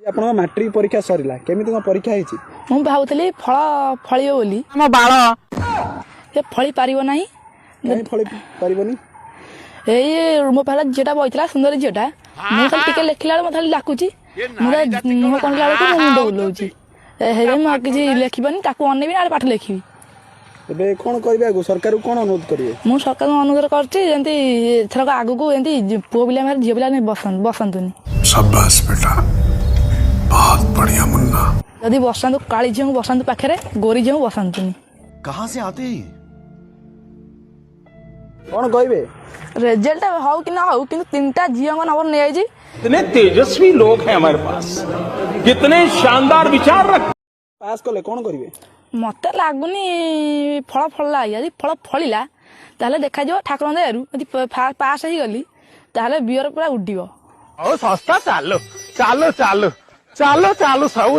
ଆପଣ ମାଟ୍ରିକ ପରୀକ୍ଷା ସରିଲା କେମିତି କଣ ପରୀକ୍ଷା ହେଇଛି? ମୁଁ ଭାବୁଥିଲି ଫଳ ଫଳିବ ବୋଲି ଆମ ବାଳ ସେ ଫଳି ପାରିବ ନାହିଁ। କାହିଁ ଫଳି ପାରିବନି? ଏଇ ମୋ ପାଖରେ ଝିଅଟା ବଇଥିଲା ସୁନ୍ଦରୀ ଝିଅଟା ମୁଁ ଖାଲି ଟିକେ ଲେଖିଲା ବେଳକୁ ମୋତେ ଖାଲି ଡାକୁଛି ମୁଁ କହିଲା ବେଳକୁ ମୋ ମୁଣ୍ଡ ବୁଲଉଛି ସେଇଥିପାଇଁ ମୁଁ ଆଉ କିଛି ଲେଖିବନି ତାକୁ ଅନେଇବି ନା ପାଠ ଲେଖିବି। ଏବେ କଣ କରିବେ ଆଗକୁ ସରକାରକୁ କଣ ଅନୁରୋଧ କରିବେ? ମୁଁ ସରକାରଙ୍କୁ ଅନୁରୋଧ କରୁଛି ଯେମିତି ଏଥରକ ଆଗକୁ ଏମିତି ପୁଅ ପିଲା ଝିଅ ପିଲା ବସନ୍ତୁନି। शाबाश बेटा बहुत बढ़िया मुन्ना। ଯଦି ବସାନ୍ତୁ କାଳି ଝିଅଙ୍କୁ ବସାନ୍ତୁ ପାଖରେ ଗୋରି ଝିଅଙ୍କୁ ବସାନ୍ତୁନି। कहाँ से आते हैं? କଣ କହିବେ? ରେଜଲ୍ଟ ହଉ କି ନା ହଉ କିନ୍ତୁ 3ଟା ଝିଅଙ୍କ ନମ୍ବର ନେଇଯାଇଛି। कितने तेजस्वी लोग हैं हमारे पास, कितने शानदार विचार रख। ପାସ୍ କଲେ କଣ କରିବେ? ମତେ ଲାଗୁନି ଫଳ ଫଳିଲା ଯଦି ଫଳ ଫଳିଲା ତାହେଲେ ଦେଖାଯିବ ଠାକୁରଙ୍କ ଦୟାରୁ ଯଦି ପାସ୍ ହେଇଗଲି ତାହେଲେ ବିଅର ପୁରା ଉଡିବ। ଓ ଶସ୍ତା ଚାଲୁ ଚାଲୁ ଚାଲୁ ଚାଲୁ ଚାଲୁ ସବୁ